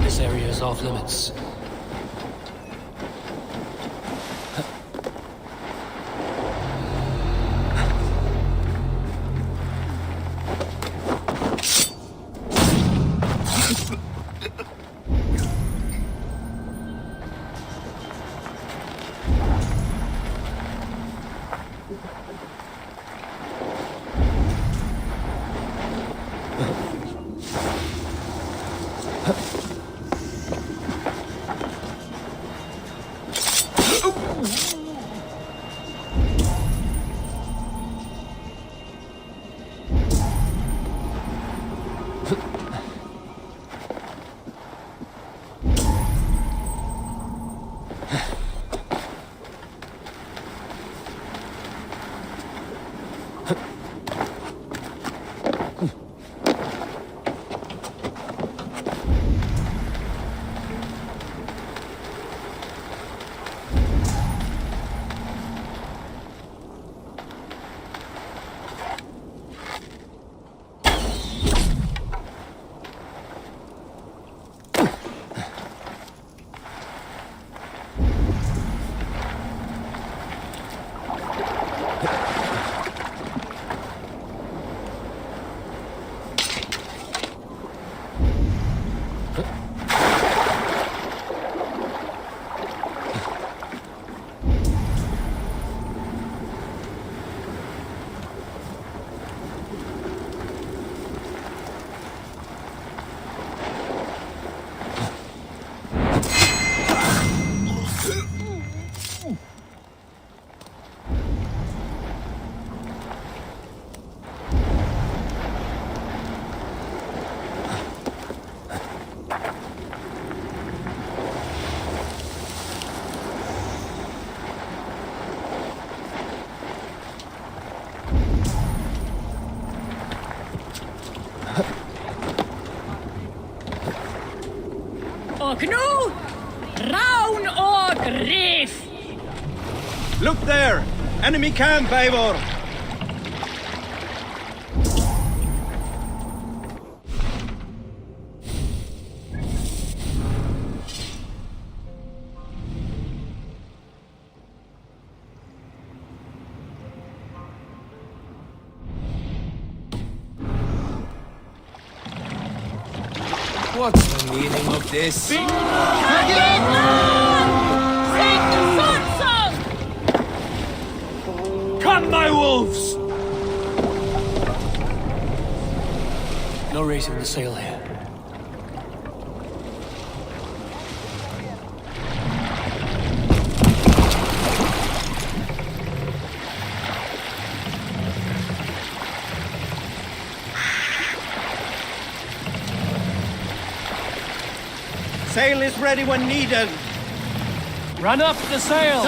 This area is off limits. Och nu, Raun och Riff! Look there! Enemy camp, Eivor! What's the meaning of this? Come, my wolves! No raising the sail here. Sail is ready when needed. Run up the sail!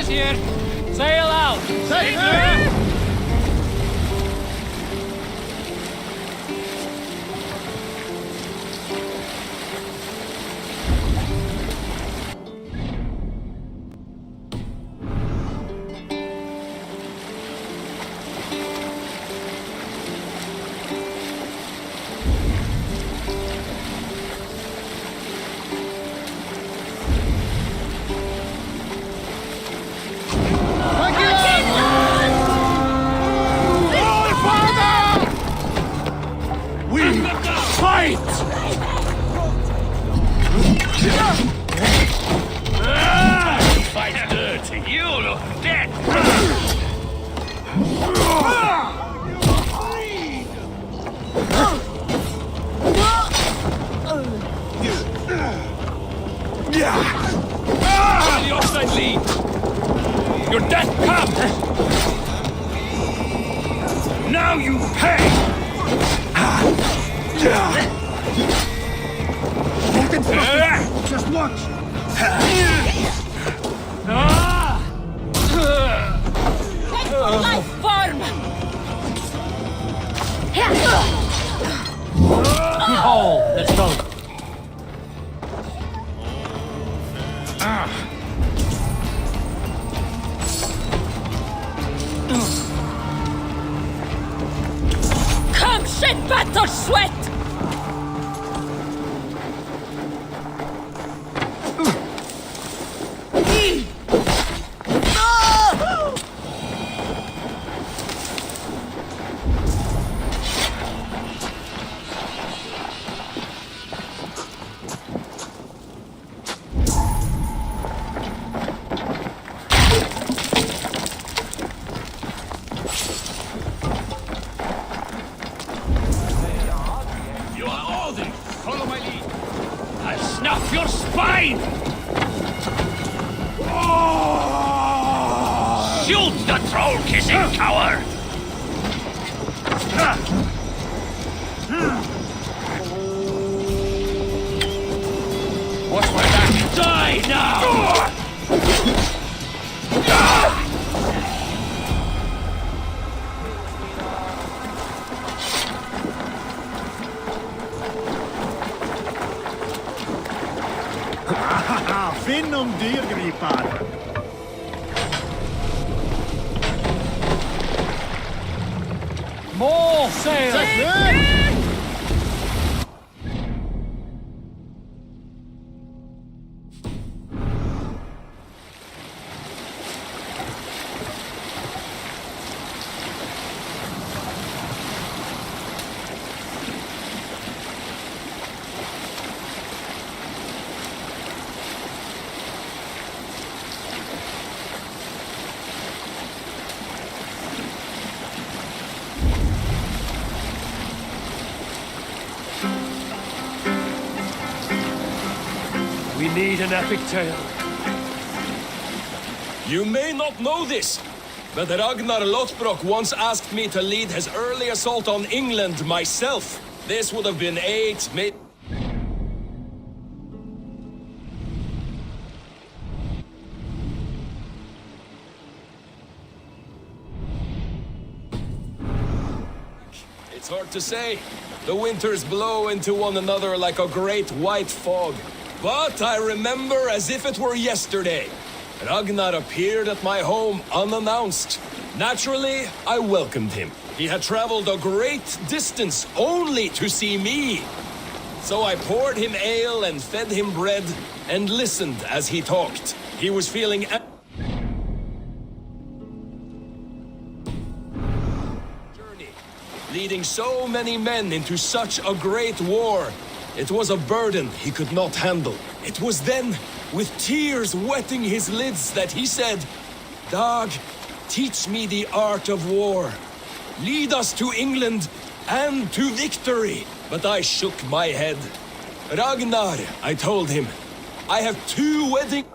Here. Sail out! Sail! Fucking Shoot the troll-kissing coward! Watch my back. Die now! Fin om dyrgripar! More sail! We need an epic tale. You may not know this, but Ragnar Lothbrok once asked me to lead his early assault on England myself. This would have been 8, maybe... It's hard to say. The winters blow into one another like a great white fog. But I remember as if it were yesterday. Ragnar appeared at my home unannounced. Naturally, I welcomed him. He had traveled a great distance only to see me. So I poured him ale and fed him bread and listened as he talked. He was feeling... journey, leading so many men into such a great war. It was a burden he could not handle. It was then, with tears wetting his lids, that he said, "Dag, teach me the art of war. Lead us to England and to victory." But I shook my head. "Ragnar," I told him, "I have 2 wedding..."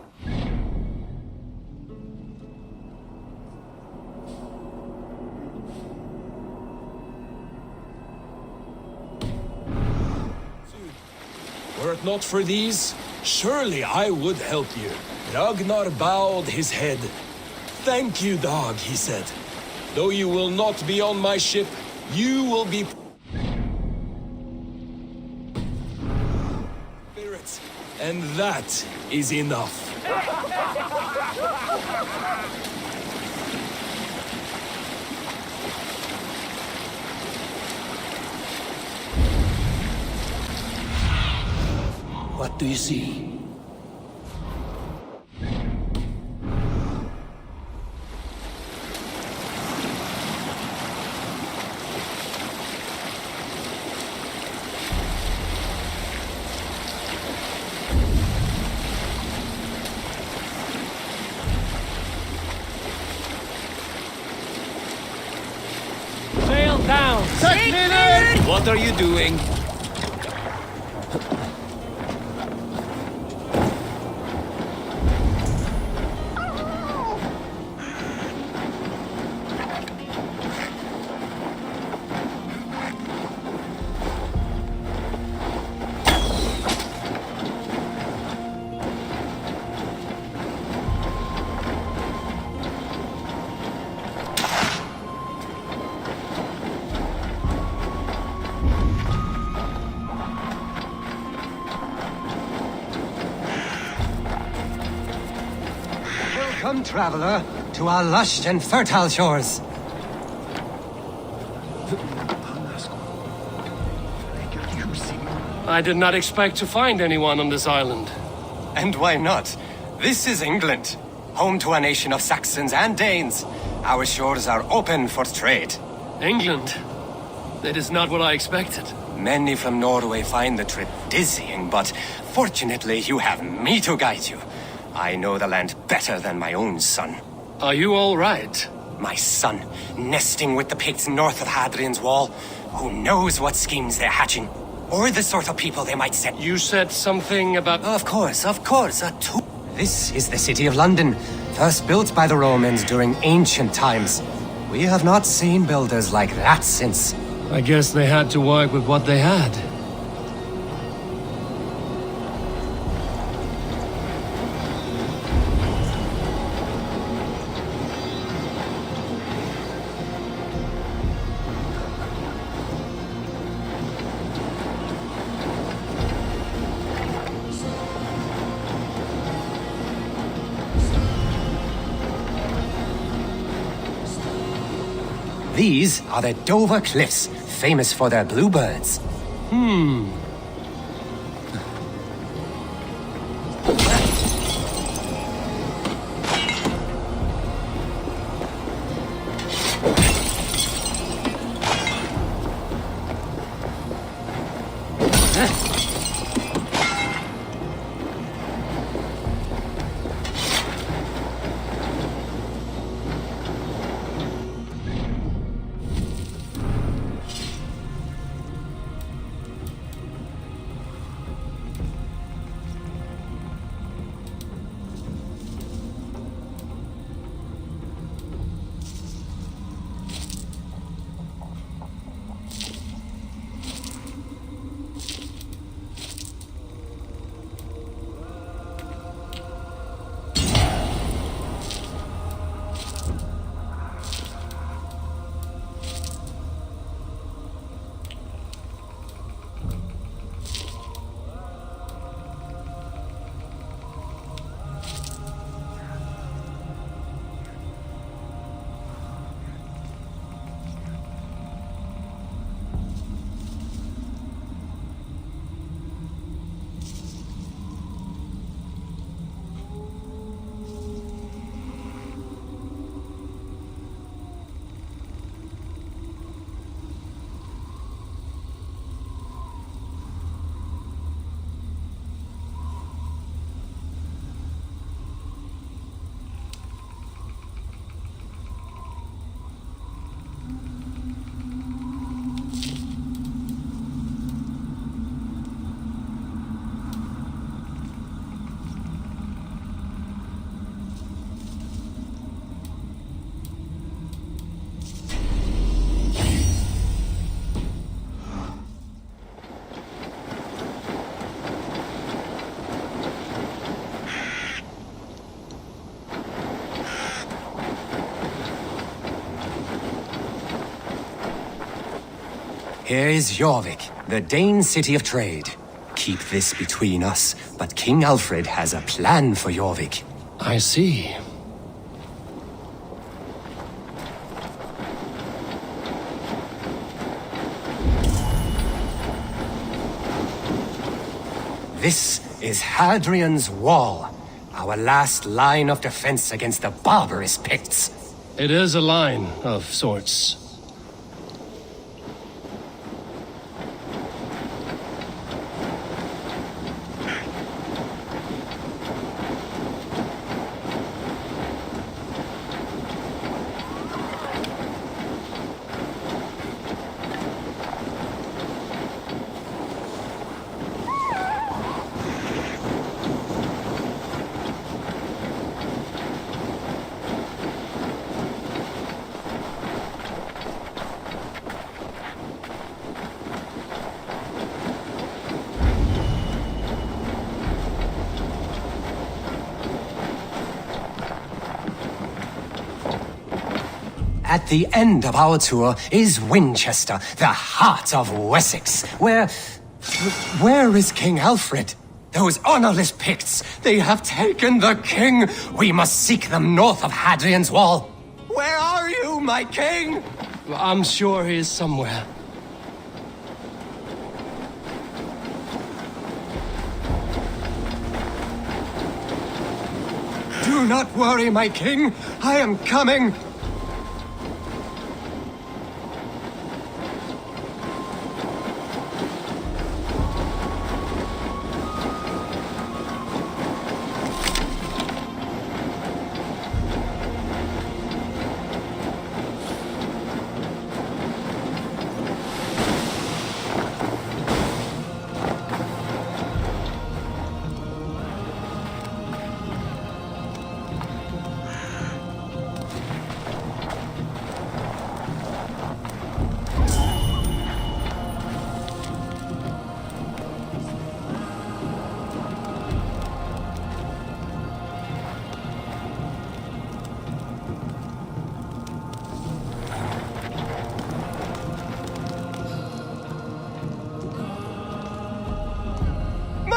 Were it not for these, surely I would help you. Ragnar bowed his head. "Thank you, Dag," he said. "Though you will not be on my ship, you will be... spirits, and that is enough." What do you see? Sail down! What are you doing? Welcome, traveler, to our lush and fertile shores. I did not expect to find anyone on this island. And why not? This is England, home to a nation of Saxons and Danes. Our shores are open for trade. England? That is not what I expected. Many from Norway find the trip dizzying, but fortunately you have me to guide you. I know the land better than my own son. Are you all right? My son, nesting with the pigs north of Hadrian's Wall. Who knows what schemes they're hatching? Or the sort of people they might set. You said something about... Of course, This is the city of London, First built by the Romans during ancient times. We have not seen builders like that since. I guess they had to work with what they had. These are the Dover Cliffs, famous for their bluebirds. Here is Jorvik, the Dane city of trade. Keep this between us, but King Alfred has a plan for Jorvik. I see. This is Hadrian's Wall, our last line of defense against the barbarous Picts. It is a line of sorts. At the end of our tour is Winchester, the heart of Wessex, where is King Alfred? Those honorless Picts, they have taken the king! We must seek them north of Hadrian's Wall! Where are you, my king? I'm sure he is somewhere. Do not worry, my king. I am coming.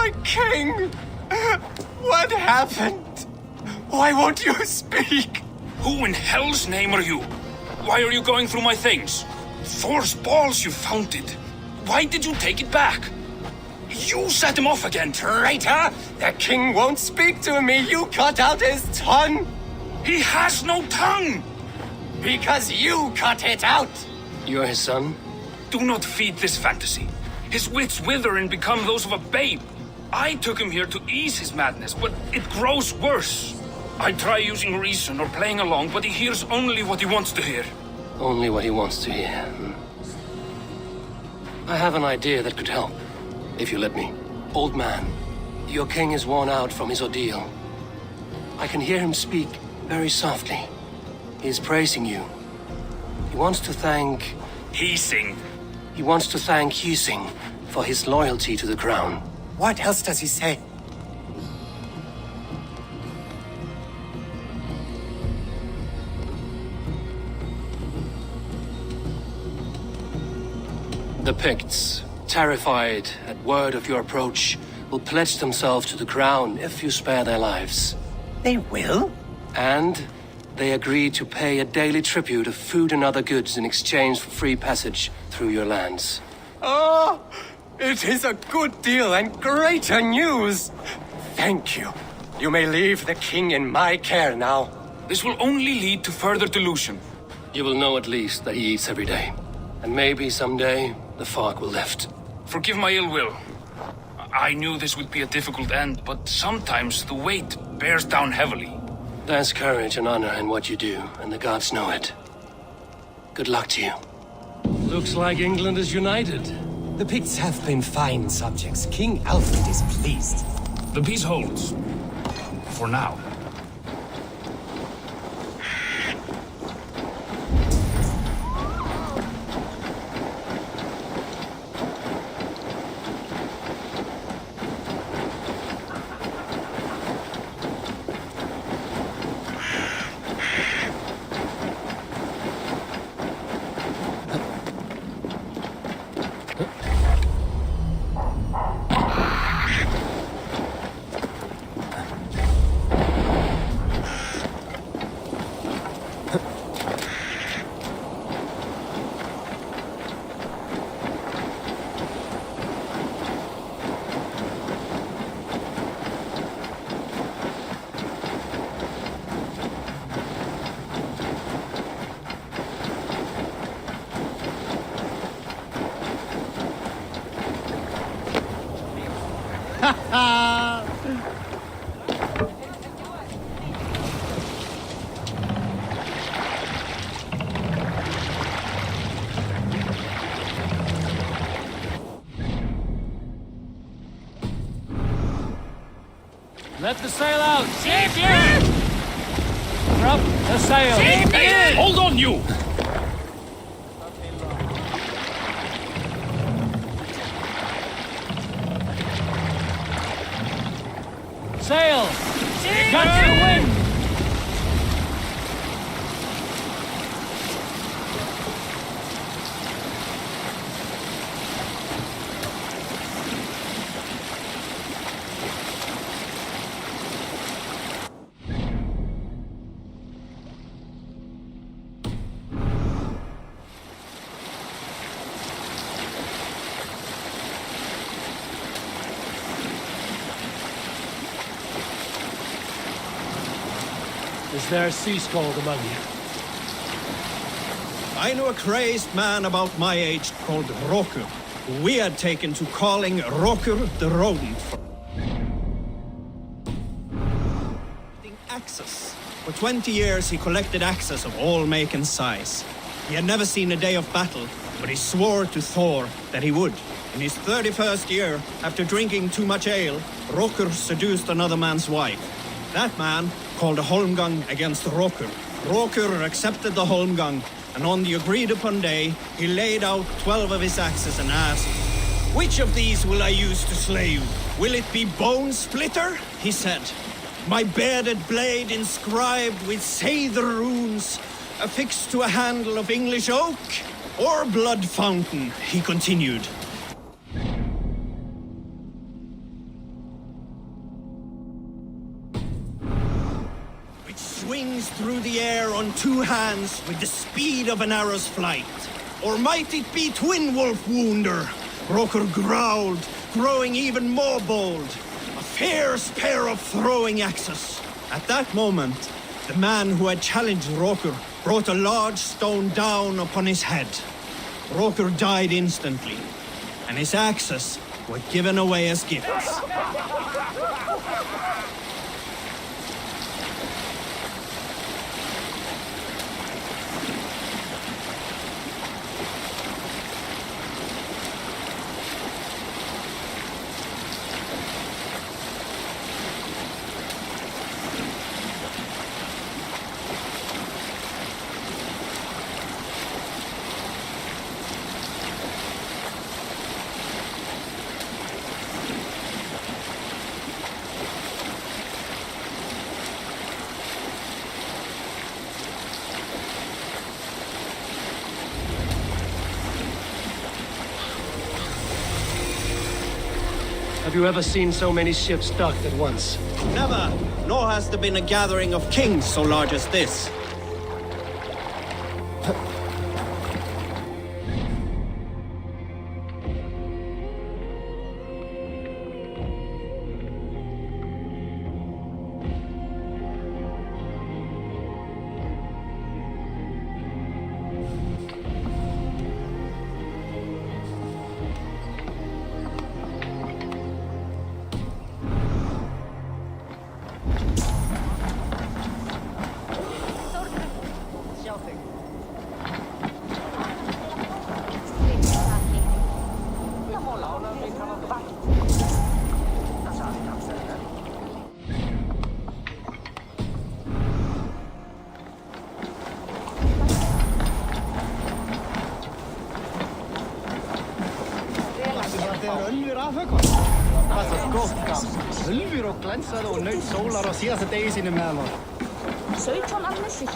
My king! What happened? Why won't you speak? Who in hell's name are you? Why are you going through my things? Thor's balls, you found it. Why did you take it back? You set him off again. Traitor! The king won't speak to me! You cut out his tongue! He has no tongue! Because you cut it out! You're his son? Do not feed this fantasy. His wits wither and become those of a babe. I took him here to ease his madness, but it grows worse. I try using reason or playing along, but he hears only what he wants to hear. Only what he wants to hear. I have an idea that could help, if you let me. Old man, your king is worn out from his ordeal. I can hear him speak very softly. He is praising you. He wants to thank... He wants to thank Hising for his loyalty to the crown. What else does he say? The Picts, terrified at word of your approach, will pledge themselves to the crown if you spare their lives. They will? And they agree to pay a daily tribute of food and other goods in exchange for free passage through your lands. Oh, it is a good deal and greater news. Thank you. You may leave the king in my care now. This will only lead to further delusion. You will know at least that he eats every day. And maybe someday the fog will lift. Forgive my ill will. I knew this would be a difficult end, but sometimes the weight bears down heavily. There's courage and honor in what you do, and the gods know it. Good luck to you. Looks like England is united. The Picts have been fine subjects. King Alfred is pleased. The peace holds. For now. Let the sail out! Drop the sail! Hey, hold on, you! Sail! Catch the wind! Is there a sea scald among you? I knew a crazed man about my age called Rokur, who we had taken to calling Rokur the Rodent. Axes. For 20 years he collected axes of all make and size. He had never seen a day of battle, but he swore to Thor that he would. In his 31st year, after drinking too much ale, Rokur seduced another man's wife. That man called a holmgang against Rokur. Rokur accepted the holmgang, and on the agreed-upon day, he laid out 12 of his axes and asked, "Which of these will I use to slay you? Will it be Bone Splitter?" he said. "My bearded blade inscribed with Seidr runes, affixed to a handle of English oak? Or Blood Fountain?" he continued. springs through the air on two hands with the speed of an arrow's flight. Or might it be Twin Wolf Wounder? Roker growled, growing even more bold. A fierce pair of throwing axes. At that moment, the man who had challenged Roker brought a large stone down upon his head. Roker died instantly, and his axes were given away as gifts. Have you ever seen so many ships docked at once? Never, nor has there been a gathering of kings so large as this. Sölvur og glænsaði og naut sólar á síðasta degi sínu meðal var. 17 almessir.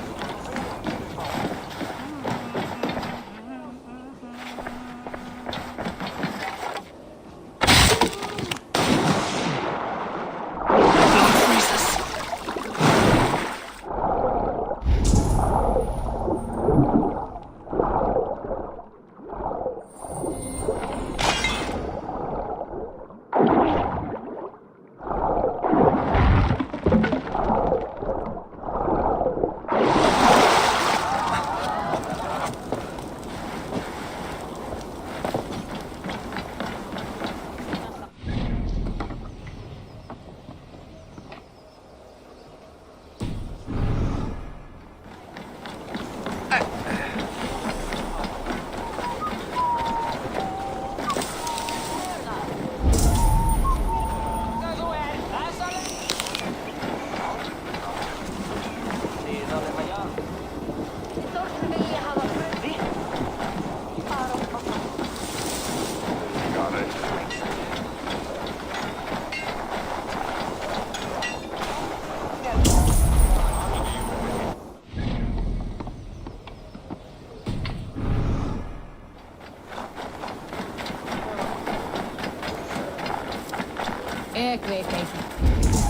Ik weet even.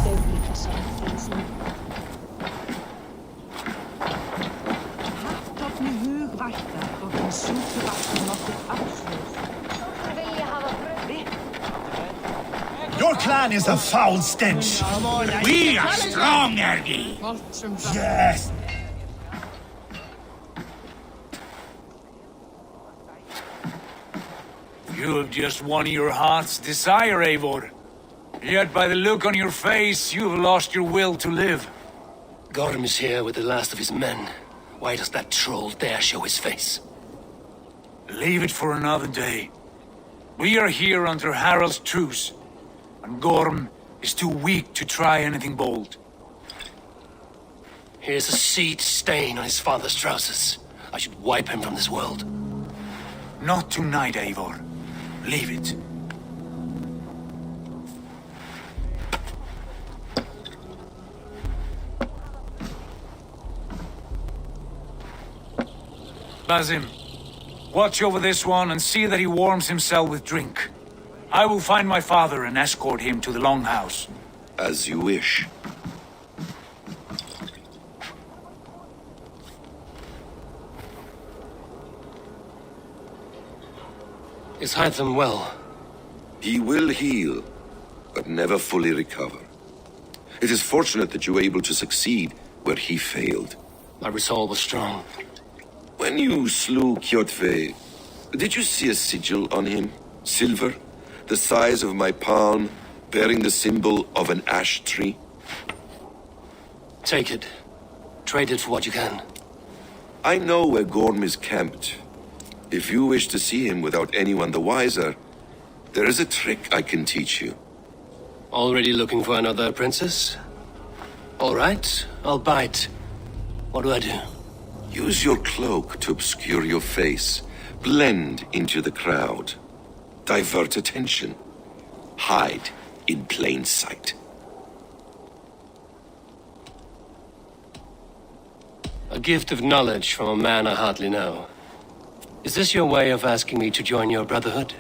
Döflikas aanviezen. Haft op nu hugvættar og den sútuvættar nokkuð afslöð. Your clan is a foul stench. We are strong, Ergi. Yes. You have just won your heart's desire, Eivor. Yet by the look on your face, you have lost your will to live. Gorm is here with the last of his men. Why does that troll dare show his face? Leave it for another day. We are here under Harald's truce, and Gorm is too weak to try anything bold. Here's a seed stain on his father's trousers. I should wipe him from this world. Not tonight, Eivor. Leave it. Basim, watch over this one and see that he warms himself with drink. I will find my father and escort him to the Longhouse. As you wish. Is Hytham well? He will heal, but never fully recover. It is fortunate that you were able to succeed where he failed. My resolve was strong. When you slew Kjotve, did you see a sigil on him? Silver, the size of my palm, bearing the symbol of an ash tree? Take it. Trade it for what you can. I know where Gorm is camped. If you wish to see him without anyone the wiser, there is a trick I can teach you. Already looking for another princess? All right, I'll bite. What do I do? Use your cloak to obscure your face. Blend into the crowd. Divert attention. Hide in plain sight. A gift of knowledge from a man I hardly know. Is this your way of asking me to join your brotherhood?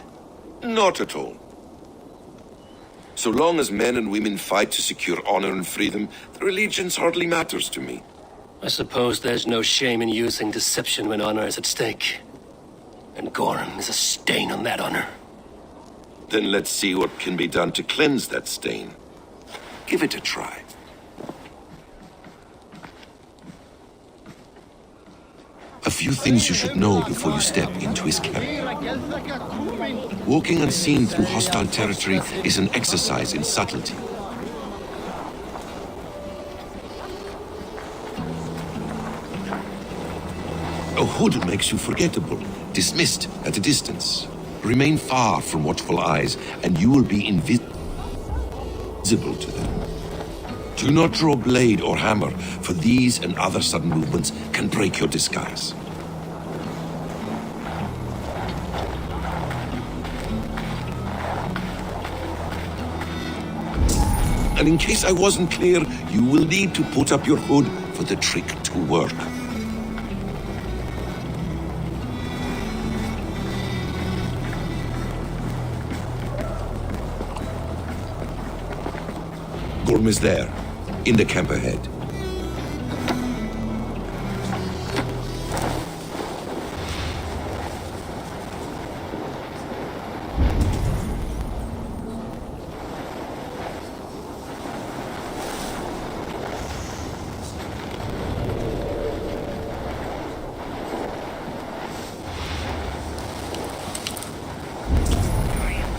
Not at all. So long as men and women fight to secure honor and freedom, their allegiance hardly matters to me. I suppose there's no shame in using deception when honor is at stake. And Gorm is a stain on that honor. Then let's see what can be done to cleanse that stain. Give it a try. A few things you should know before you step into his camp. Walking unseen through hostile territory is an exercise in subtlety. A hood makes you forgettable, dismissed at a distance. Remain far from watchful eyes, and you will be invisible to them. Do not draw blade or hammer, for these and other sudden movements can break your disguise. And in case I wasn't clear, you will need to put up your hood for the trick to work. Gorm is there, in the camp ahead.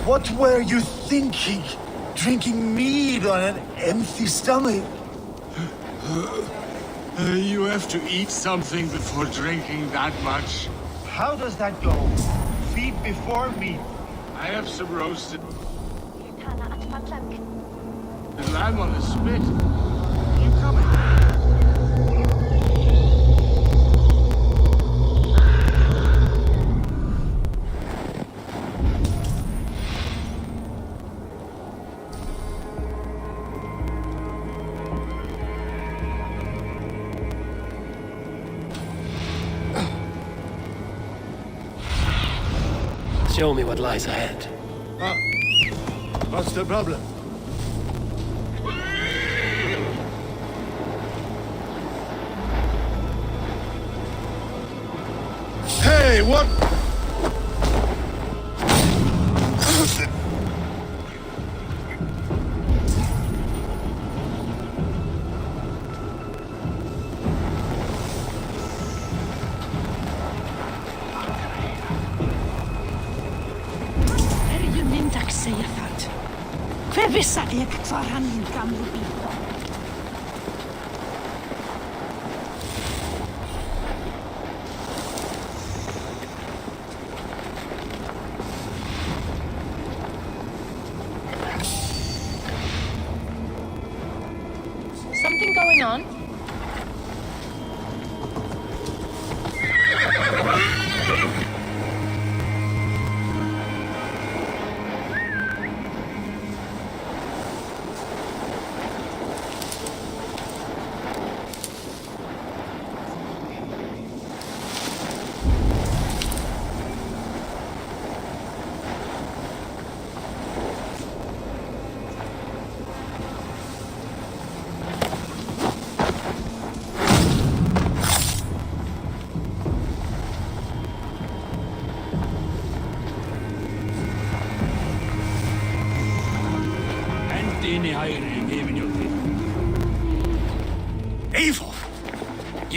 What were you thinking? Drinking mead on an empty stomach? You have to eat something before drinking that much. How does that go? Feed before meat. I have some roasted. The lamb on the spit. You coming? Show me what lies ahead. What's the problem? Hey, what? Säger það. Hver vissi ég hvar hann hinn gamli býr? Something going on?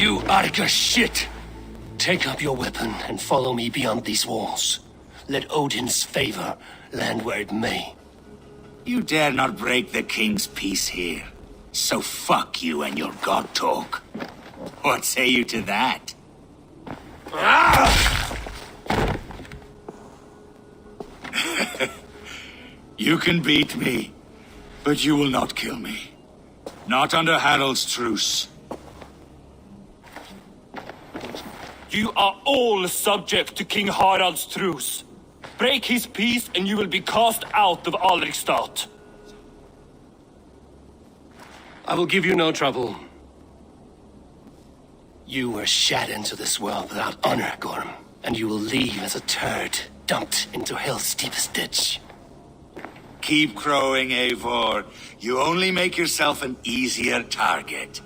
You Arga shit! Take up your weapon and follow me beyond these walls. Let Odin's favor land where it may. You dare not break the king's peace here. So fuck you and your god talk. What say you to that? You can beat me, but you will not kill me. Not under Harald's truce. You are all subject to King Harald's truce. Break his peace and you will be cast out of Alrikstad. I will give you no trouble. You were shat into this world without honor, Gorm, and you will leave as a turd dumped into hell's deepest ditch. Keep crowing, Eivor. You only make yourself an easier target.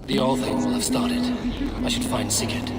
The Althing will have started. I should find Sigurd.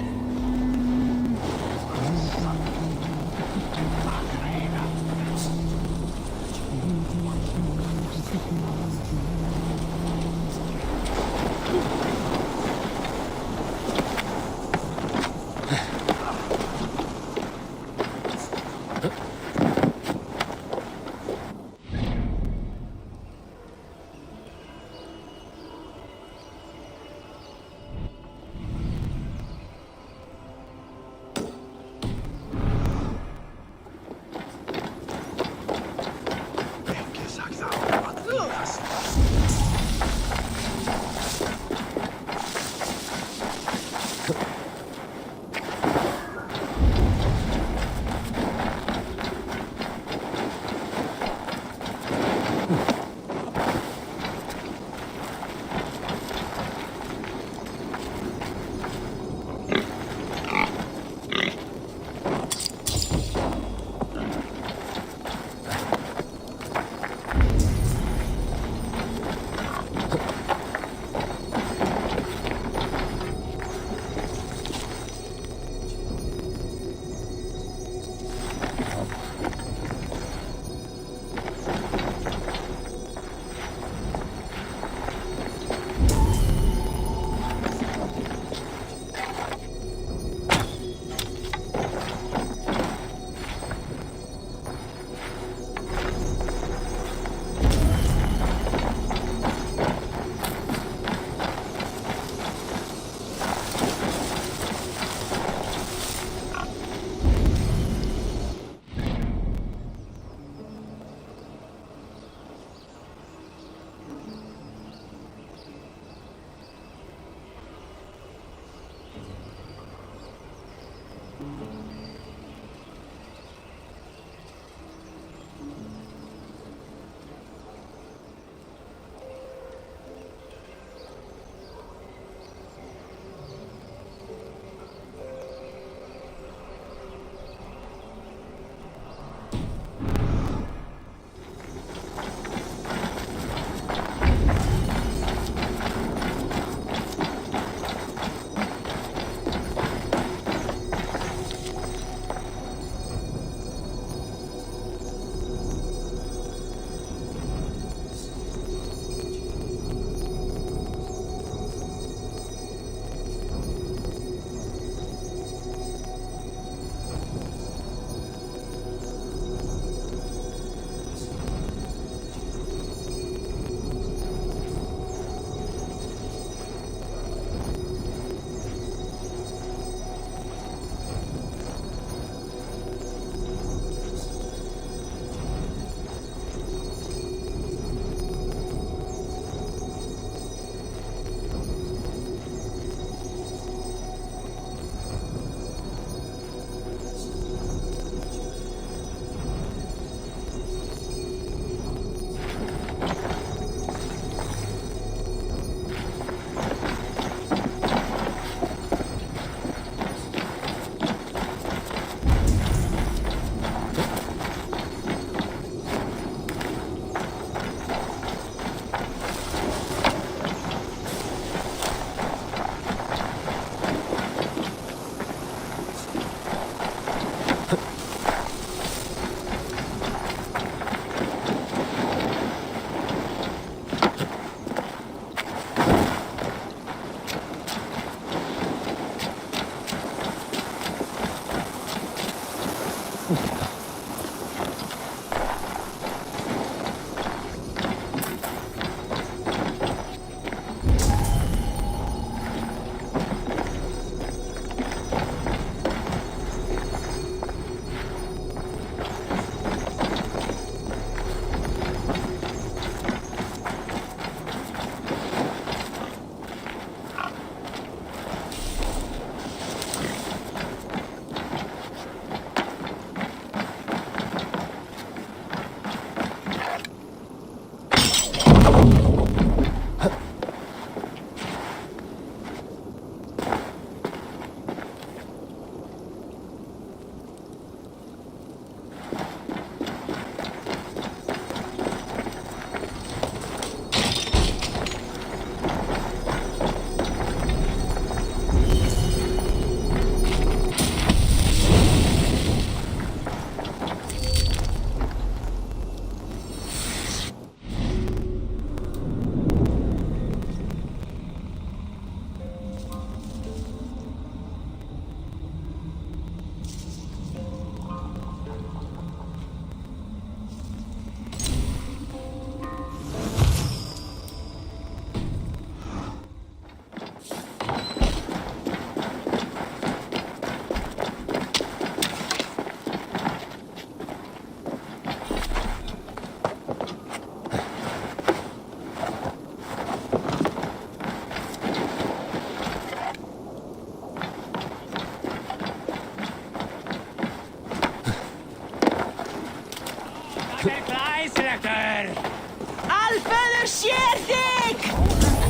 sér þig!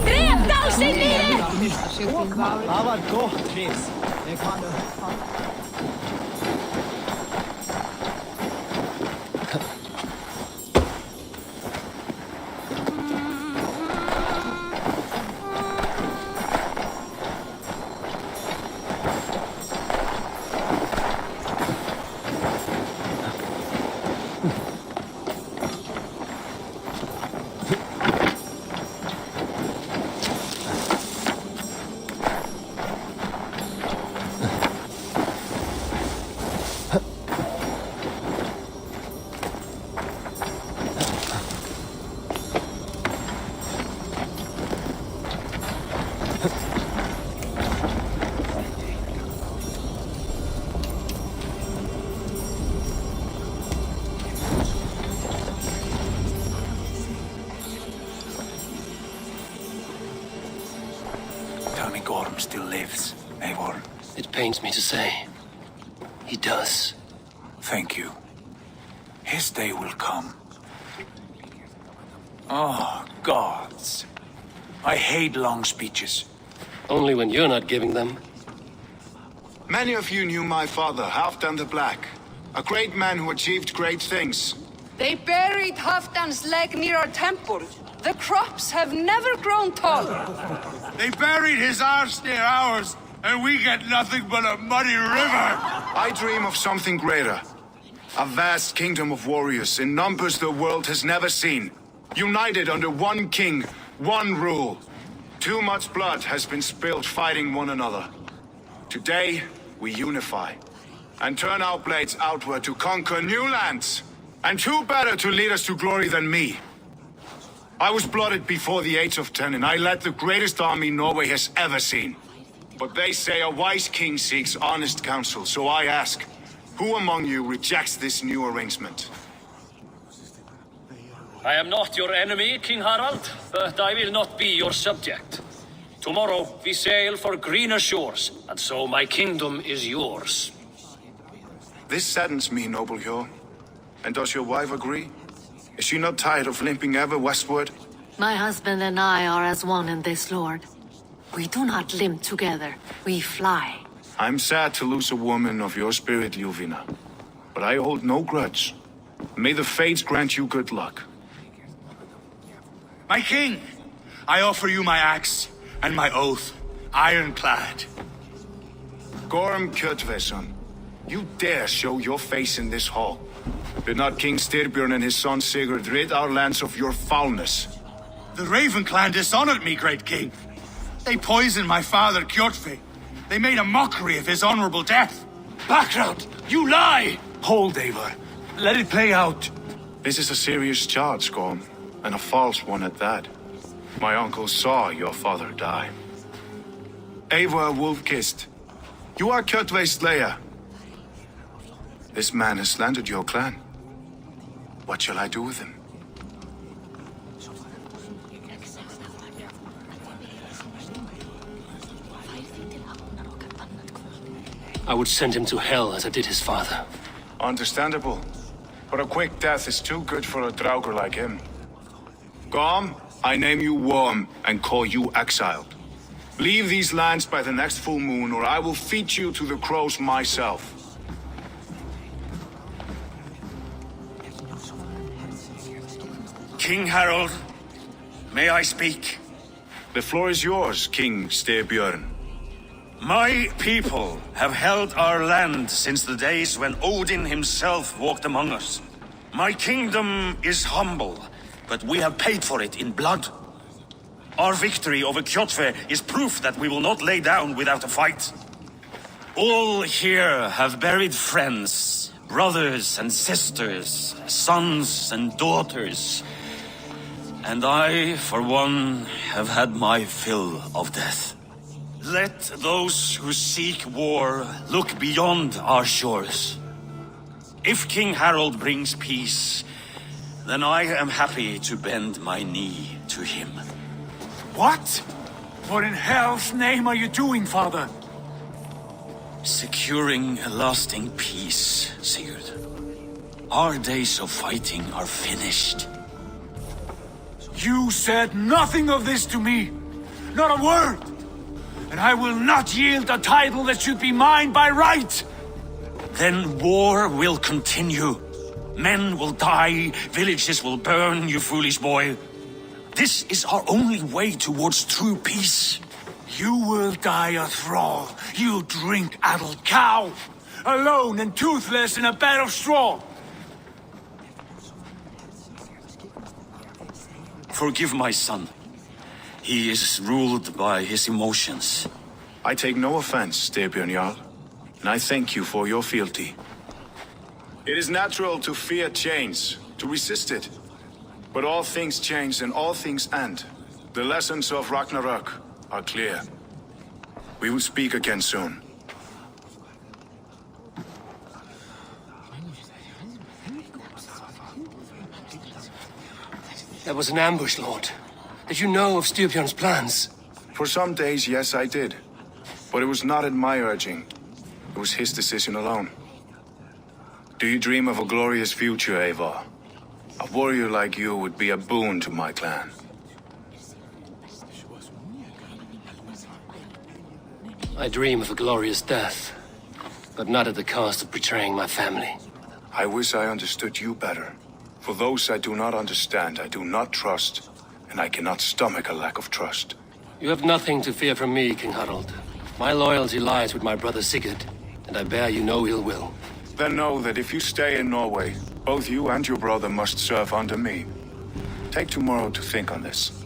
Dref þá sinni! Það var gott, Chris. Tell me Gorm still lives, Eivor. It pains me to say. He does. Thank you. His day will come. Oh, gods. I hate long speeches. Only when you're not giving them. Many of you knew my father, Halfdan the Black. A great man who achieved great things. They buried Halfdan's leg near our temple. The crops have never grown taller. They buried his arse near ours, and we get nothing but a muddy river. I dream of something greater. A vast kingdom of warriors in numbers the world has never seen. United under one king, one rule. Too much blood has been spilled fighting one another. Today, we unify and turn our blades outward to conquer new lands. And who better to lead us to glory than me? I was blooded before the age of 10, and I led the greatest army Norway has ever seen. But they say a wise king seeks honest counsel, so I ask, who among you rejects this new arrangement? I am not your enemy, King Harald, but I will not be your subject. Tomorrow we sail for greener shores, and so my kingdom is yours. This saddens me, noble Hjor. And does your wife agree? Is she not tired of limping ever westward? My husband and I are as one in this, Lord. We do not limp together, we fly. I'm sad to lose a woman of your spirit, Ljuvina. But I hold no grudge. May the fates grant you good luck. My king, I offer you my axe and my oath, ironclad. Gorm Kjotveson, you dare show your face in this hall. Did not King Styrbjörn and his son Sigurd rid our lands of your foulness? The Raven clan dishonored me, great king. They poisoned my father, Kjotve. They made a mockery of his honorable death. Background, you lie! Hold, Eivor. Let it play out. This is a serious charge, Gorm, and a false one at that. My uncle saw your father die. Eivor Wolf-Kissed, you are Kjotve's slayer. This man has slandered your clan. What shall I do with him? I would send him to hell as I did his father. Understandable. But a quick death is too good for a Draugr like him. Gorm, I name you Worm and call you exiled. Leave these lands by the next full moon, or I will feed you to the crows myself. King Harald, may I speak? The floor is yours, King Styrbjörn. My people have held our land since the days when Odin himself walked among us. My kingdom is humble, but we have paid for it in blood. Our victory over Kjotve is proof that we will not lay down without a fight. All here have buried friends, brothers and sisters, sons and daughters. And I, for one, have had my fill of death. Let those who seek war look beyond our shores. If King Harald brings peace, then I am happy to bend my knee to him. What? What in hell's name are you doing, father? Securing a lasting peace, Sigurd. Our days of fighting are finished. You said nothing of this to me. Not a word. And I will not yield a title that should be mine by right. Then war will continue. Men will die, villages will burn, you foolish boy. This is our only way towards true peace. You will die a thrall, you drink-addled cow. Alone and toothless in a bed of straw. Forgive my son. He is ruled by his emotions. I take no offense, Styrbjörn Jarl, and I thank you for your fealty. It is natural to fear change, to resist it. But all things change and all things end. The lessons of Ragnarok are clear. We will speak again soon. That was an ambush, Lord. Did you know of Styrbjörn's plans? For some days, yes, I did. But it was not at my urging. It was his decision alone. Do you dream of a glorious future, Eivor? A warrior like you would be a boon to my clan. I dream of a glorious death, but not at the cost of betraying my family. I wish I understood you better. For those I do not understand, I do not trust, and I cannot stomach a lack of trust. You have nothing to fear from me, King Harald. My loyalty lies with my brother Sigurd, and I bear you no ill will. Then know that if you stay in Norway, both you and your brother must serve under me. Take tomorrow to think on this.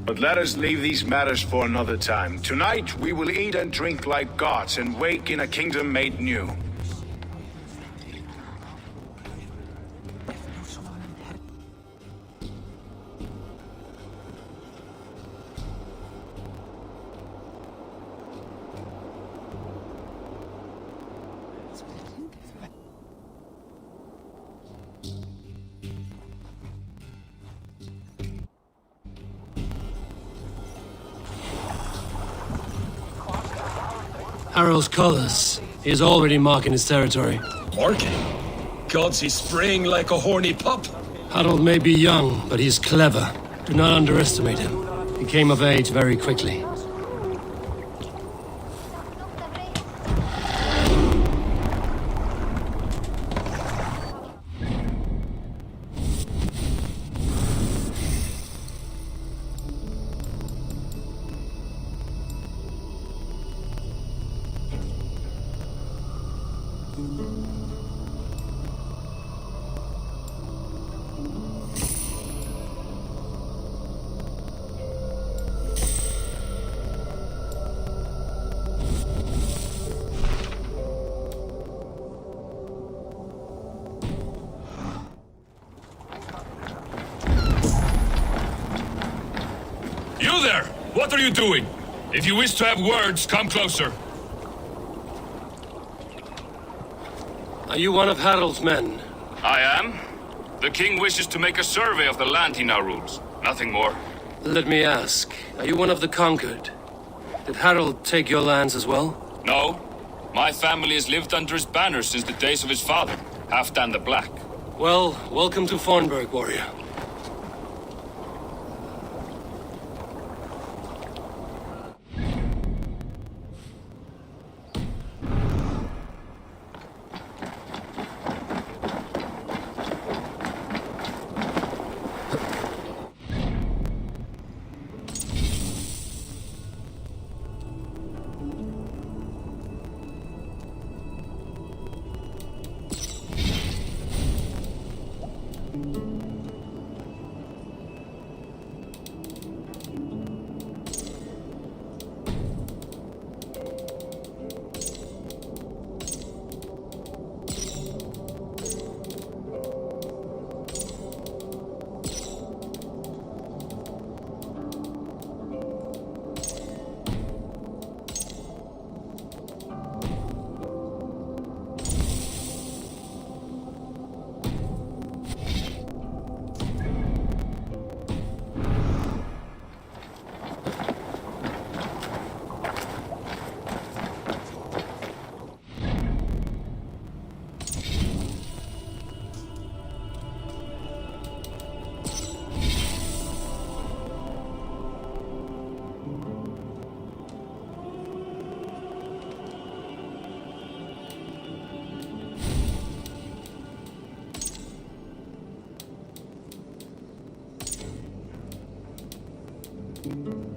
But let us leave these matters for another time. Tonight we will eat and drink like gods and wake in a kingdom made new. Harald's colors. He is already marking his territory. Marking? Gods, he's spraying like a horny pup. Harald may be young, but he's clever. Do not underestimate him. He came of age very quickly. You there! What are you doing? If you wish to have words, come closer. Are you one of Harald's men? I am. The king wishes to make a survey of the land he now rules. Nothing more. Let me ask, are you one of the conquered? Did Harald take your lands as well? No. My family has lived under his banner since the days of his father, Halfdan the Black. Well, welcome to Fornburg, warrior. you.